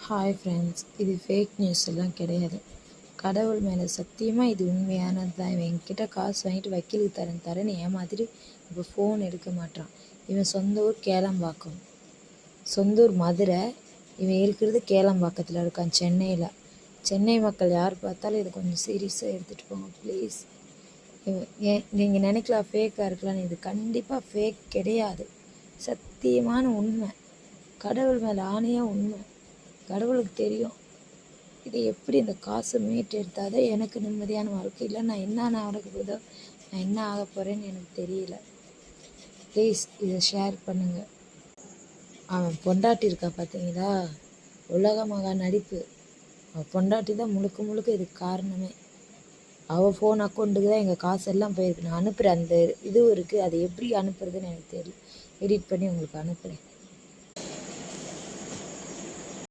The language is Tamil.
ஹாய் ஃப்ரெண்ட்ஸ், இது ஃபேக் நியூஸ் எல்லாம் கிடையாது. கடவுள் மேலே சத்தியமாக இது உண்மையானது தான். இவன் என்கிட்ட காசு வாங்கிட்டு வக்கீலுக்கு தரேன்னு ஏமாத்திட்டு இப்போ ஃபோன் எடுக்க மாட்டான். இவன் சொந்த ஊர் கேளம்பாக்கம், சொந்த ஊர் மதுரை. இவன் இருக்கிறது கேளம்பாக்கத்தில் இருக்கான், சென்னையில். சென்னை மக்கள் யார் பார்த்தாலும் இதை கொஞ்சம் சீரியஸாக எடுத்துகிட்டு போங்க ப்ளீஸ். நீங்கள் நினைக்கலாம் ஃபேக்காக இருக்கலான்னு, இது கண்டிப்பாக ஃபேக் கிடையாது. சத்தியமான உண்மை, கடவுள் மேலே ஆணையாக உண்மை. கடவுளுக்கு தெரியும் இதை எப்படி இந்த காசை மீட்டு எடுத்தாதான் எனக்கு நிம்மதியான வாழ்க்கை. இல்லை நான் என்ன நடக்க போதோ, நான் என்ன ஆக போகிறேன்னு எனக்கு தெரியல. ப்ளீஸ் இதை ஷேர் பண்ணுங்கள். அவன் பொண்டாட்டி இருக்கா பார்த்தீங்களா, உலக மகா நடிப்பு. அவன் பொண்டாட்டி தான் முழுக்க முழுக்க இதுக்கு காரணமே. அவள் ஃபோன் அக்கௌண்ட்டுக்கு தான் எங்கள் காசெல்லாம் போயிருக்கு. நான் அனுப்புகிறேன், அந்த இதுவும் இருக்குது. அது எப்படி அனுப்புறதுன்னு எனக்கு தெரியல. எடிட் பண்ணி உங்களுக்கு அனுப்புகிறேன்.